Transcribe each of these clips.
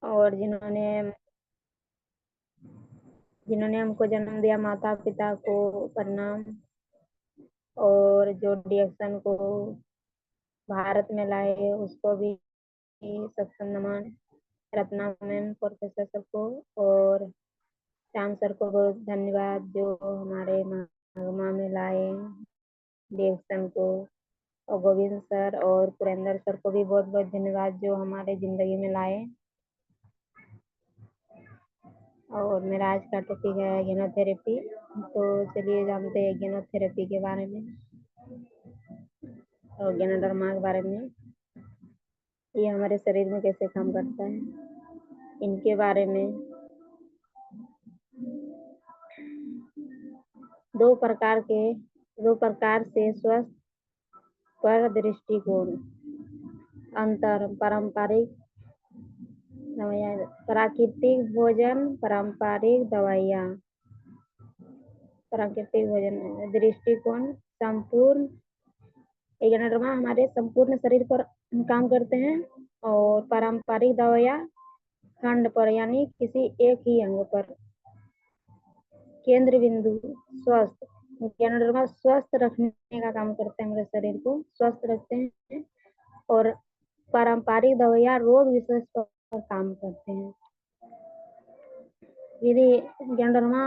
और जिन्होंने हमको जन्म दिया, माता पिता को प्रणाम। और जो डिएक्शन को भारत में लाए उसको भी सत्संग नमन। रत्ना मैम प्रोफेसर सर को और श्याम सर को बहुत धन्यवाद जो हमारे मागमा में लाए डिएक्शन को। और गोविंद सर और पुरेंद्र सर को भी बहुत बहुत धन्यवाद जो हमारे जिंदगी में लाए। और मेरा आज का टॉपिक है गेनोथेरेपी। तो चलिए जानते हैं गेनोथेरेपी के बारे में और गेनोडर्मा के बारे में। ये हमारे शरीर में कैसे काम करता है इनके बारे में। दो प्रकार से स्वस्थ पर दृष्टिकोण। अंतर। प्राकृतिक भोजन, पारंपरिक दवाइयाँ। प्राकृतिक भोजन दृष्टिकोण संपूर्ण। गेनोडर्मा हमारे संपूर्ण शरीर पर काम करते हैं और पारंपरिक दवाइयाँ खंड पर यानी किसी एक ही अंग पर। केंद्र बिंदु स्वस्थ। गेनोडर्मा स्वस्थ रखने का काम करते हैं, हमारे शरीर को स्वस्थ रखते हैं। और पारंपरिक दवाइयाँ रोग विशेष पर काम करते हैं। यदि गेनोडर्मा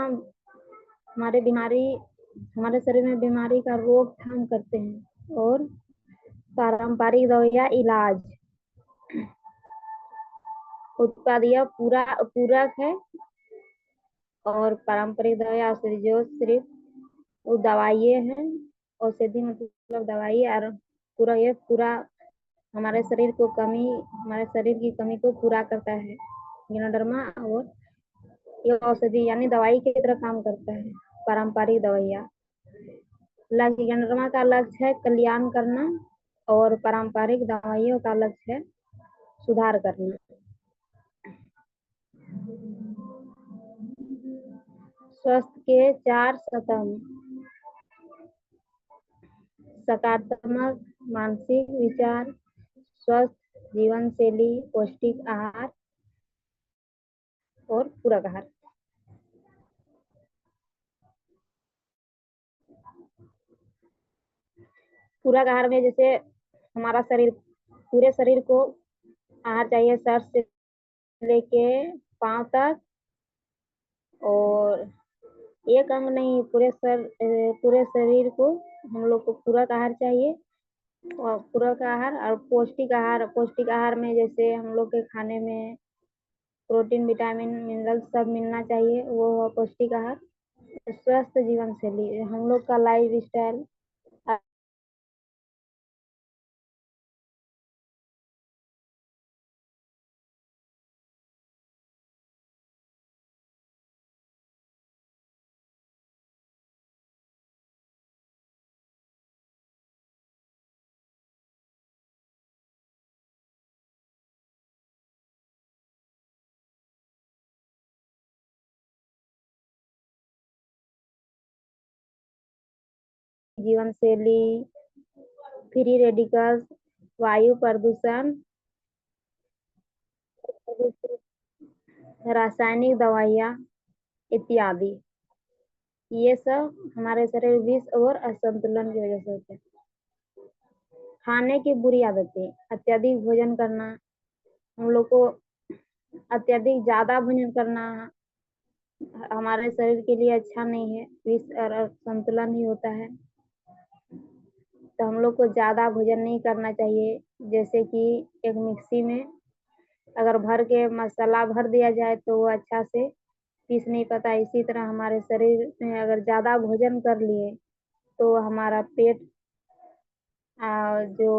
हमारे शरीर में बीमारी का रोकथाम करते हैं। और पारंपरिक दवाइयाँ इलाज उत्पाद यह पूरक है। और पारंपरिक दवाइयाँ औषधि जो सिर्फ वो दवाइयाँ हैं। औषधि मतलब दवाई और पूरा हमारे शरीर की कमी को पूरा करता है गेनोडर्मा। और ये औषधि यानी दवाई की तरह काम करता है। पारंपरिक दवाइयाँ गेनोडर्मा का लक्ष्य है कल्याण करना और पारंपरिक दवाइयों का लक्ष्य है सुधार करना। स्वास्थ्य के 4 स्तंभ। सकारात्मक मानसिक विचार, स्वस्थ जीवन शैली, पौष्टिक आहार और पूरक आहार। पूरक आहार में जैसे हमारा पूरे शरीर को आहार चाहिए, सर से लेके पांव तक। और एक अंग नहीं, पूरे शरीर को हम लोग को पूरक आहार चाहिए। और पूरक आहार और पौष्टिक आहार में जैसे हम लोग के खाने में प्रोटीन, विटामिन, मिनरल सब मिलना चाहिए, वो है पौष्टिक आहार। स्वस्थ जीवन शैली हम लोग का लाइफ स्टाइल जीवन शैली, फ्री रेडिकल्स, वायु प्रदूषण, रासायनिक दवाइयाँ इत्यादि। ये सब हमारे शरीर विष और असंतुलन की वजह से होते हैं। खाने की बुरी आदतें। अत्यधिक भोजन करना, हम लोग को अत्यधिक ज्यादा भोजन करना हमारे शरीर के लिए अच्छा नहीं है, विष और असंतुलन ही होता है। तो हम लोग को ज्यादा भोजन नहीं करना चाहिए। जैसे कि एक मिक्सी में अगर भर के मसाला भर दिया जाए तो वो अच्छा से पीस नहीं पाता। इसी तरह हमारे शरीर में अगर ज्यादा भोजन कर लिए तो हमारा पेट जो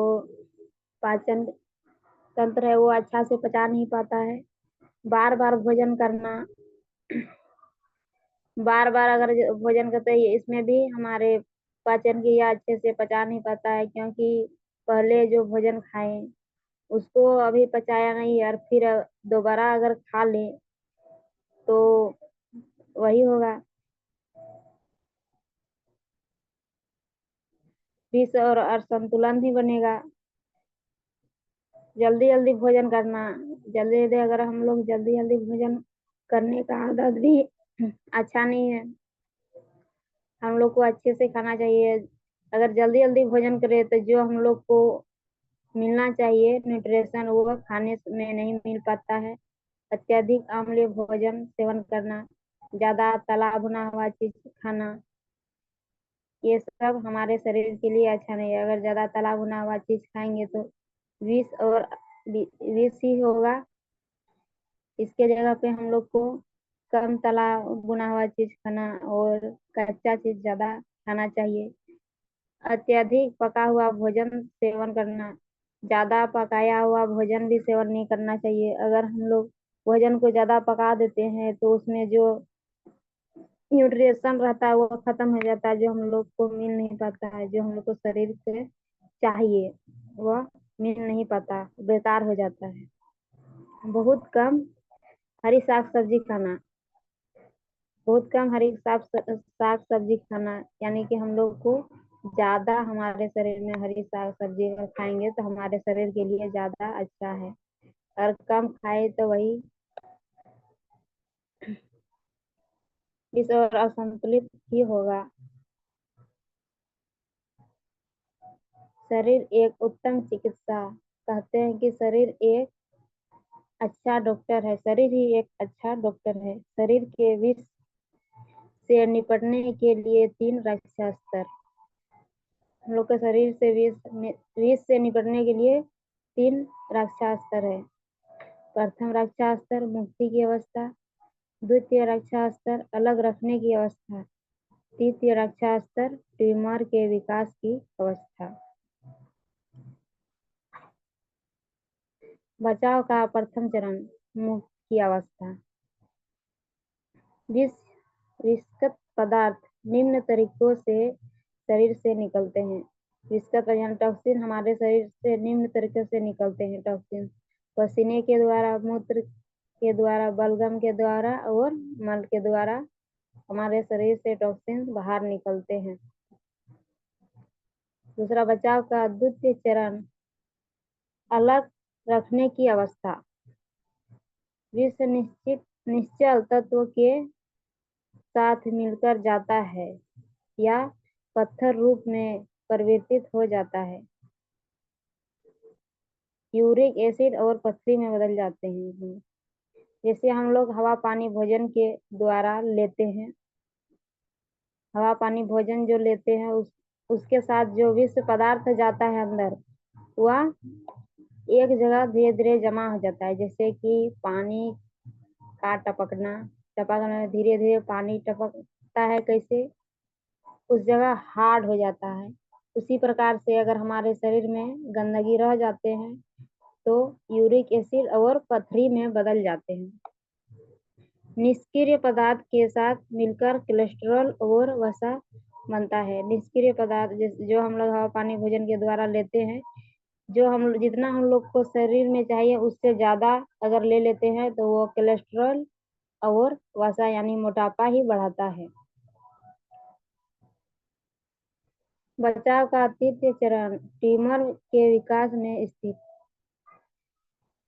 पाचन तंत्र है वो अच्छा से पचा नहीं पाता है। बार बार भोजन करना, बार बार अगर भोजन करते हैं इसमें भी हमारे पाचन क्रिया अच्छे से पचा नहीं पाता है, क्योंकि पहले जो भोजन खाए उसको अभी पचाया नहीं और फिर दोबारा अगर खा ले तो वही होगा, विष और असंतुलन ही बनेगा। जल्दी जल्दी भोजन करना। जल्दी जल्दी अगर हम लोग जल्दी जल्दी भोजन करने का आदत भी अच्छा नहीं है। हम लोग को अच्छे से खाना चाहिए। अगर जल्दी जल्दी भोजन करें तो जो हम लोग को मिलना चाहिए न्यूट्रिशन वो खाने में नहीं मिल पाता है। अत्यधिक अम्लीय भोजन सेवन करना, ज्यादा तला भुना हुआ चीज खाना, ये सब हमारे शरीर के लिए अच्छा नहीं है। अगर ज्यादा तला भुना हुआ चीज खाएंगे तो विष और विष ही होगा। इसके जगह पे हम लोग को कम तला भुना हुआ चीज खाना और कच्चा चीज ज्यादा खाना चाहिए। अत्यधिक पका हुआ भोजन सेवन करना, ज्यादा पकाया हुआ भोजन भी सेवन नहीं करना चाहिए। अगर हम लोग भोजन को ज्यादा पका देते हैं तो उसमें जो न्यूट्रिशन रहता है वो खत्म हो जाता है, जो हम लोग को मिल नहीं पाता है, जो हम लोग को शरीर से चाहिए वह मिल नहीं पाता, बेकार हो जाता है। बहुत कम हरी साग सब्जी खाना, बहुत कम हरी साग सब्जी खाना, यानी कि हम लोग को ज्यादा हमारे शरीर में हरी साग सब्जी अगर खाएंगे तो हमारे शरीर के लिए ज्यादा अच्छा है। और कम खाए तो वही इस और असंतुलित ही होगा। शरीर एक उत्तम चिकित्सा, कहते हैं कि शरीर एक अच्छा डॉक्टर है। शरीर ही एक अच्छा डॉक्टर है। शरीर के विष से निपटने के लिए 3 रक्षा स्तर। हम लोग के शरीर से विष से निपटने के लिए 3 रक्षा स्तर है। प्रथम रक्षा स्तर मुक्ति की अवस्था, द्वितीय रक्षा स्तर अलग रखने की अवस्था, तृतीय रक्षा स्तर ट्यूमर के विकास की अवस्था। बचाव का प्रथम चरण मुक्त की अवस्था। विष विषाक्त पदार्थ निम्न तरीकों से शरीर से निकलते हैं। विषाक्त यानी टॉक्सिन हमारे शरीर से निम्न तरीके से निकलते हैं। टॉक्सिन पसीने के द्वारा, मूत्र के द्वारा, बलगम के द्वारा और मल के द्वारा हमारे शरीर से टॉक्सिन बाहर निकलते हैं। दूसरा, बचाव का द्वितीय चरण अलग रखने की अवस्था। विष निश्चल तत्व के साथ मिलकर जाता है या पत्थर रूप में परिवर्तित हो जाता है, यूरिक एसिड और पथरी में बदल जाते हैं। जैसे हम लोग हवा पानी भोजन के द्वारा लेते हैं, हवा पानी भोजन जो लेते हैं उसके साथ जो विष पदार्थ जाता है अंदर, वह एक जगह धीरे धीरे जमा हो जाता है। जैसे कि पानी का टपकना, टपकना धीरे धीरे पानी टपकता है, कैसे उस जगह हार्ड हो जाता है। उसी प्रकार से अगर हमारे शरीर में गंदगी रह जाते हैं तो यूरिक एसिड और पथरी में बदल जाते हैं। निष्क्रिय पदार्थ के साथ मिलकर कोलेस्ट्रॉल और वसा बनता है। निष्क्रिय पदार्थ जो हम लोग हवा पानी भोजन के द्वारा लेते हैं, जो हम जितना हम लोग को शरीर में चाहिए उससे ज्यादा अगर ले लेते हैं तो वो कोलेस्ट्रॉल और वसा यानी मोटापा ही बढ़ाता है। बचाव का तृतीय चरण ट्यूमर के विकास में स्थित।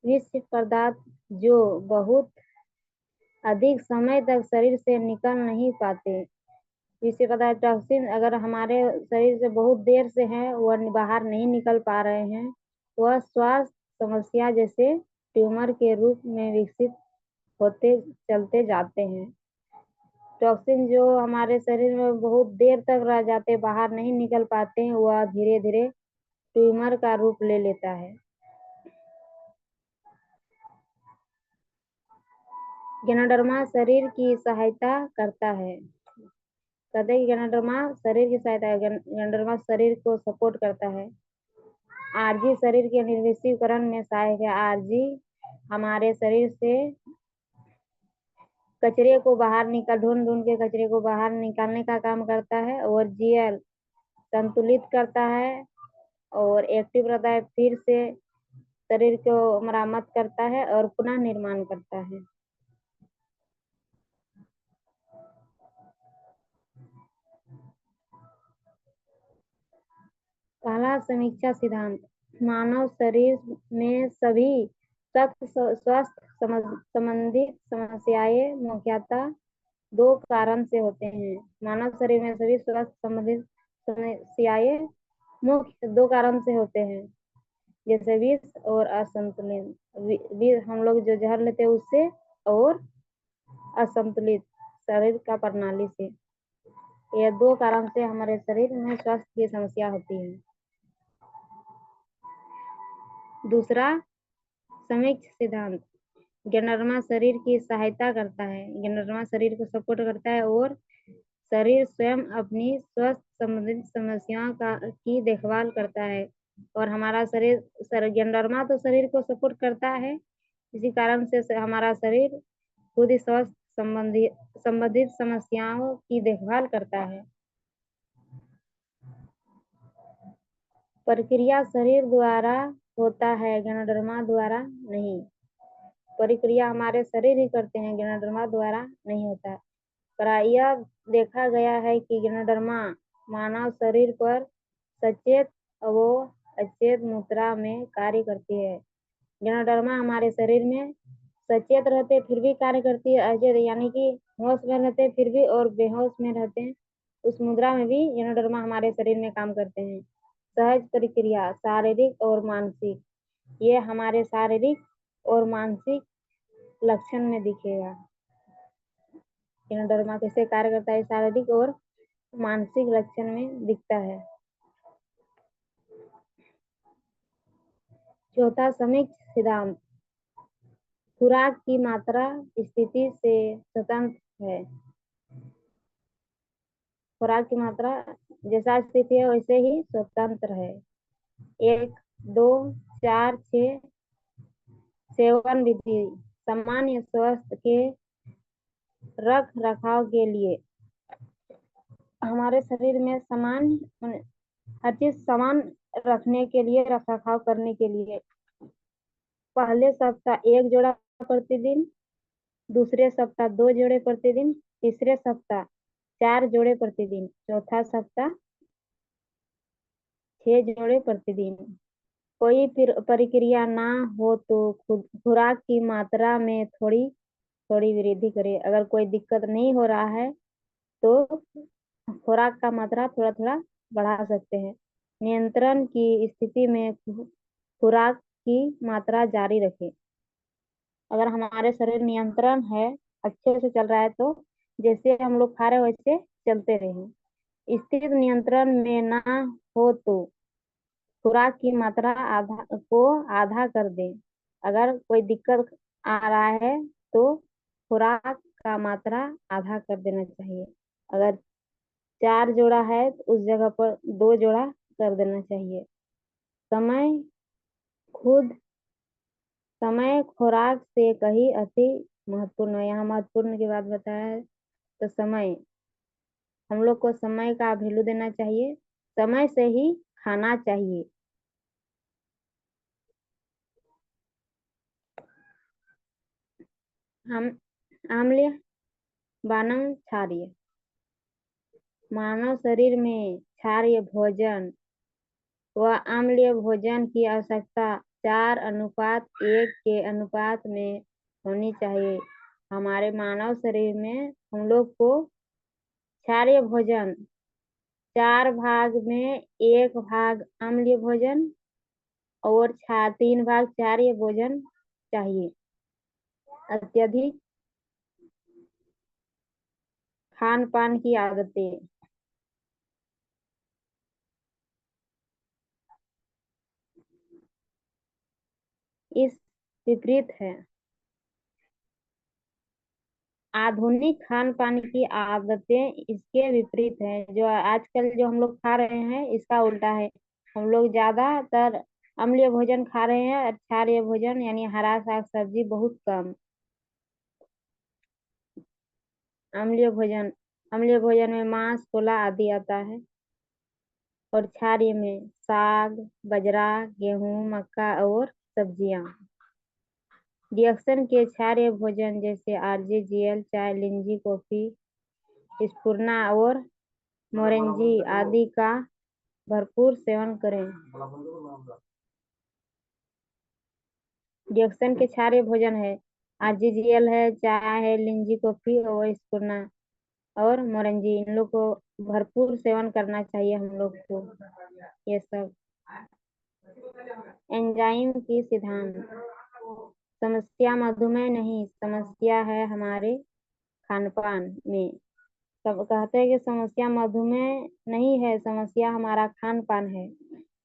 विष पदार्थ जो बहुत अधिक समय तक शरीर से निकल नहीं पाते, विषय पदार्थ टॉक्सिन अगर हमारे शरीर से बहुत देर से है वह बाहर नहीं निकल पा रहे हैं, वह स्वास्थ्य समस्या जैसे ट्यूमर के रूप में विकसित होते चलते जाते हैं। टॉक्सिन जो हमारे शरीर में बहुत देर तक रह जाते, बाहर नहीं निकल पाते हैं, वह धीरे धीरे ट्यूमर का रूप ले लेता है। गैनोडर्मा शरीर की सहायता करता है। कहते हैं कि गैनोडर्मा शरीर की सहायता, गैनोडर्मा शरीर को सपोर्ट करता है। आरजी शरीर के निर्विषीकरण में सहायक है। आरजी हमारे शरीर से कचरे को बाहर निकाल ढूंढ ढूंढ के कचरे को बाहर निकालने का काम करता है। और जीएल संतुलित करता है और एक्टिव रहता है, फिर से शरीर को मरम्मत करता है और पुनः निर्माण करता है। पहला, समीक्षा सिद्धांत। मानव शरीर में सभी स्वास्थ्य संबंधित समस्याएं मुख्यतः दो कारण से होते हैं। मानव शरीर में सभी स्वास्थ्य संबंधित समस्याएं मुख्य दो कारण से होते हैं, जैसे विष और असंतुलित। हम लोग जो जहर लेते हैं उससे, और असंतुलित शरीर का प्रणाली से। यह दो कारण से हमारे शरीर में स्वास्थ्य की समस्या होती है। दूसरा, समीक्ष सिद्धांत। ज्ञानवर्मा शरीर की सहायता करता है, ज्ञानवर्मा शरीर को सपोर्ट करता है, और शरीर स्वयं अपनी स्वास्थ्य संबंधित समस्याओं की देखभाल करता है। और हमारा शरीर ज्ञानवर्मा तो शरीर को सपोर्ट करता है, इसी कारण से हमारा शरीर खुद ही स्वास्थ्य संबंधित समस्याओं की देखभाल करता है। प्रक्रिया शरीर द्वारा होता है, ज्ञानवर्मा द्वारा नहीं। प्रक्रिया हमारे शरीर ही करते हैं, ज्ञानवर्मा द्वारा नहीं होता। प्रायः देखा गया है कि ज्ञानवर्मा मानव शरीर पर सचेत व अचेत मुद्रा में कार्य करती है। ज्ञानवर्मा हमारे शरीर में सचेत रहते फिर भी कार्य करती है, अचेत यानी कि होश में रहते फिर भी और बेहोश में रहते हैं, उस मुद्रा में भी ज्ञानवर्मा हमारे शरीर में काम करते हैं। सहज प्रक्रिया शारीरिक और मानसिक, ये हमारे शारीरिक और मानसिक लक्षण में दिखेगा। ज्ञानवर्मा कैसे कार्य करता है, शारीरिक और मानसिक लक्षण में दिखता है। चौथा, समीक्ष सिद्धांत। खुराक की मात्रा स्थिति से स्वतंत्र है। खुराक की मात्रा जैसा स्थिति है वैसे ही स्वतंत्र है। 1, 2, 4, 6 सेवन विधि। सामान्य स्वास्थ्य के रख रखाव के लिए हमारे शरीर में सामान्य हर चीज समान रखने के लिए, रख रखाव करने के लिए पहले सप्ताह 1 जोड़ा प्रतिदिन, दूसरे सप्ताह 2 जोड़े प्रतिदिन, तीसरे सप्ताह 4 जोड़े प्रतिदिन, चौथा सप्ताह 6 जोड़े प्रतिदिन। कोई प्रक्रिया ना हो तो खुराक की मात्रा में थोड़ी थोड़ी वृद्धि करें। अगर कोई दिक्कत नहीं हो रहा है तो खुराक का मात्रा थोड़ा थोड़ा बढ़ा सकते हैं। नियंत्रण की स्थिति में खुराक की मात्रा जारी रखें। अगर हमारे शरीर नियंत्रण है, अच्छे से चल रहा है, तो जैसे हम लोग खा रहे हैं वैसे चलते रहें। स्थिति नियंत्रण में ना हो तो खुराक की मात्रा आधा कर दें। अगर कोई दिक्कत आ रहा है तो खुराक का मात्रा आधा कर देना चाहिए। अगर 4 जोड़ा है तो उस जगह पर 2 जोड़ा कर देना चाहिए। समय खुद समय खुराक से कहीं अति महत्वपूर्ण है। यहाँ महत्वपूर्ण की बात बताया है, तो समय, हम लोग को समय का वैल्यू देना चाहिए, समय से ही खाना चाहिए। हम आम्ल बानम क्षारीय। मानव शरीर में क्षारीय भोजन व अम्लीय भोजन की आवश्यकता 4:1 के अनुपात में होनी चाहिए। हमारे मानव शरीर में हम लोग को क्षारीय भोजन 4 भाग में 1 भाग अम्लीय भोजन और 3 भाग क्षारीय भोजन चाहिए। अत्यधिक खान पान की आदतें। इस विपरीत है। आधुनिक खान पान की आदतें इसके विपरीत है। जो आजकल जो हम लोग खा रहे हैं इसका उल्टा है। हम लोग ज्यादातर अम्लीय भोजन खा रहे हैं और क्षारीय भोजन यानी हरा साग सब्जी बहुत कम। अम्लीय भोजन में मांस, कोला आदि आता है, और क्षारीय में साग, बाजरा, गेहूं, मक्का और सब्जियां। रिएक्शन के क्षारीय भोजन जैसे आरजेजीएल, चाय, लिंजी, कॉफी, स्पूर्ना और मोरेंजी आदि का भरपूर सेवन करें। डिओक्सन के क्षारीय भोजन है, आरजीजीएल है, चाय है, लिंजी कॉफी और स्पूर्ना और मोरंजी, इन लोग को भरपूर सेवन करना चाहिए हम लोग को। ये सब एंजाइम की सिद्धांत। समस्या मधुमेह नहीं, समस्या है हमारे खान पान में। सब कहते हैं कि समस्या मधुमेह नहीं है, समस्या हमारा खान पान है।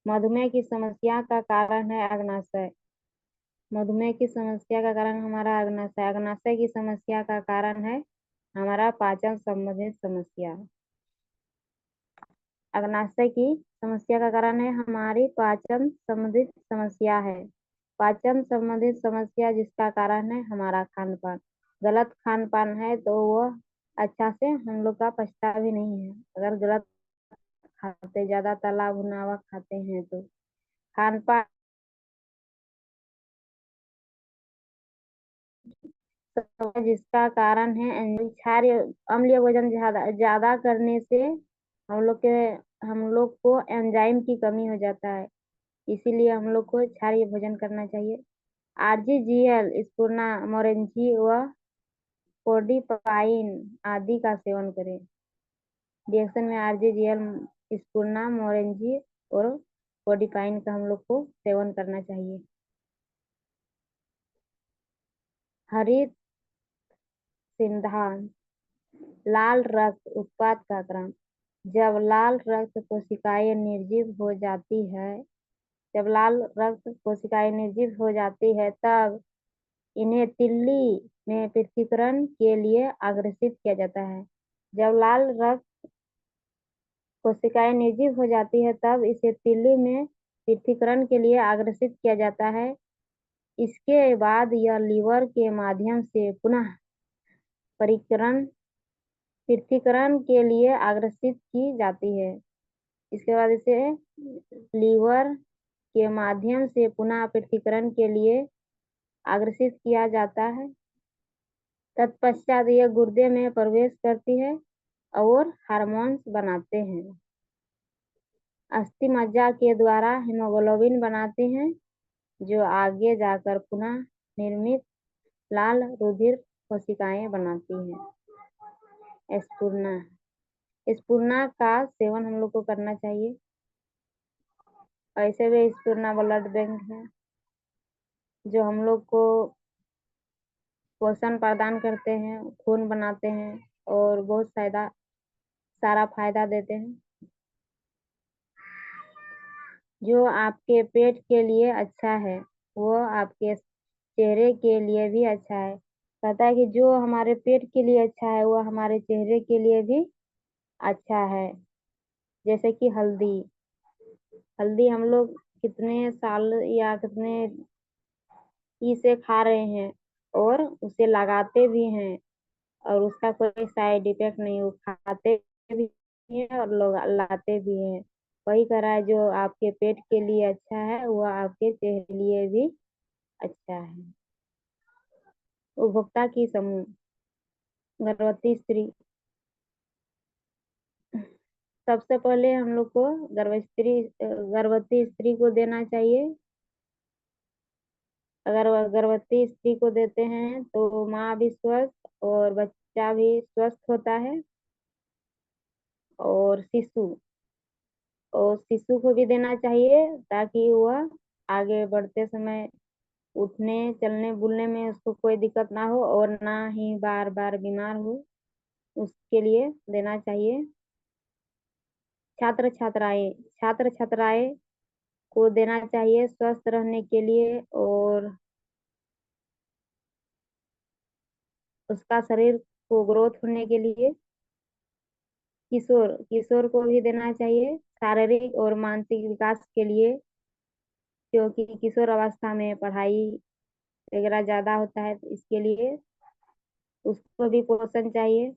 मधुमेह की समस्या का कारण है अग्नाशय। मधुमेह की समस्या का कारण हमारा अग्नाशय। अग्नाशय की समस्या का कारण है हमारा पाचन संबंधित समस्या। अग्नाशय की समस्या का कारण है हमारी पाचन संबंधित समस्या है। पाचन संबंधित समस्या जिसका कारण है हमारा खान पान। गलत खान पान है तो वो अच्छा से हम लोग का पचता भी नहीं है। अगर गलत खाते, ज्यादा तला भुना हुआ खाते हैं तो खान पान जिसका कारण है क्षारीय अम्लीय भोजन ज्यादा ज्यादा करने से हम लोग को एंजाइम की कमी हो जाता है। इसीलिए हम लोग को क्षारीय भोजन करना चाहिए। आरजीजीएल, स्पूर्ना, मोरेंजी व कोडिपाइन आदि का सेवन करें। रिएक्शन में आरजीजीएल, स्पूर्ना, मोरेंजी और कोडिपाइन का हम लोग को सेवन करना चाहिए। हरित सिद्धांत। लाल रक्त उत्पाद का क्रम। जब लाल रक्त कोशिकाएं निर्जीव हो जाती है जब लाल रक्त कोशिकाएं निर्जीव हो जाती है तब इन्हें तिल्ली में पृथक्करण के लिए अग्रेषित किया जाता है। जब लाल रक्त कोशिकाएं निर्जीव हो जाती है तब इसे तिल्ली में पृथक्करण के लिए अग्रेषित किया जाता है। इसके बाद यह लीवर के माध्यम से पुनः परिकरण पृथक्करण के लिए अग्रेषित की जाती है। इसके बाद इसे लीवर के माध्यम से पुनः पृथक्करण के लिए अग्रेषित किया जाता है। तत्पश्चात यह गुर्दे में प्रवेश करती है और हार्मोन्स बनाते हैं। अस्थि मज्जा के द्वारा हीमोग्लोबिन बनाते हैं जो आगे जाकर पुनः निर्मित लाल रुधिर कोशिकाएं बनाती हैं। स्पूर्ना। स्पूर्ना का सेवन हम लोग को करना चाहिए। ऐसे भी स्पूर्ना ब्लड बैंक है जो हम लोग को पोषण प्रदान करते हैं, खून बनाते हैं और बहुत सारा फायदा देते हैं। जो आपके पेट के लिए अच्छा है वो आपके चेहरे के लिए भी अच्छा है। कहता है कि जो हमारे पेट के लिए अच्छा है वो हमारे चेहरे के लिए भी अच्छा है। जैसे कि हल्दी। हल्दी हम लोग कितने साल या कितने इसे खा रहे हैं और उसे लगाते भी हैं और उसका कोई साइड इफेक्ट नहीं, वो खाते भी हैं और लोग लाते भी हैं। वही कह रहा है जो आपके पेट के लिए अच्छा है वो आपके चेहरे के लिए भी अच्छा है। उपभोक्ता की समूह। गर्भवती स्त्री। सबसे पहले हम लोग को गर्भवती स्त्री को देना चाहिए। अगर वह गर्भवती स्त्री को देते हैं तो माँ भी स्वस्थ और बच्चा भी स्वस्थ होता है। और शिशु को भी देना चाहिए ताकि वह आगे बढ़ते समय उठने चलने बुलने में उसको कोई दिक्कत ना हो और ना ही बार बार बीमार हो, उसके लिए देना चाहिए। छात्र छात्राएं को देना चाहिए स्वस्थ रहने के लिए और उसका शरीर को ग्रोथ होने के लिए। किशोर किशोर को भी देना चाहिए शारीरिक और मानसिक विकास के लिए, क्योंकि किशोर अवस्था में पढ़ाई वगैरह ज्यादा होता है तो इसके लिए उसको भी पोषण चाहिए।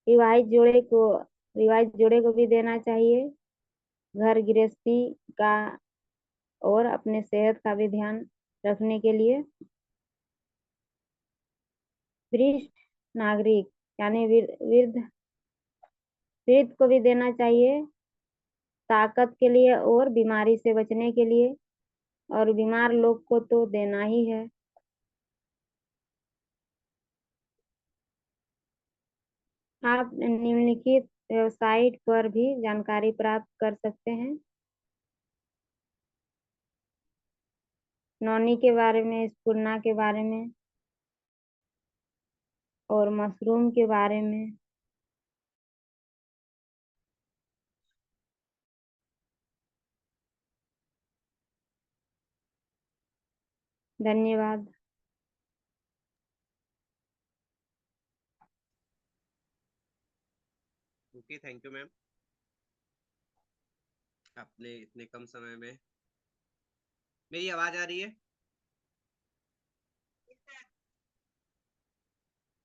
विवाहित जोड़े को विवाहित जोड़े को भी देना चाहिए घर गृहस्थी का और अपने सेहत का भी ध्यान रखने के लिए। वरिष्ठ नागरिक यानी वृद्ध को भी देना चाहिए ताकत के लिए और बीमारी से बचने के लिए। और बीमार लोग को तो देना ही है। आप निम्नलिखित वेबसाइट पर भी जानकारी प्राप्त कर सकते हैं। नौनी के बारे में, स्पूर्ना के बारे में और मशरूम के बारे में। धन्यवाद। Okay, thank you ma'am. आपने इतने कम समय में, मेरी आवाज आ रही है?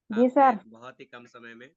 जी आपने सर। बहुत ही कम समय में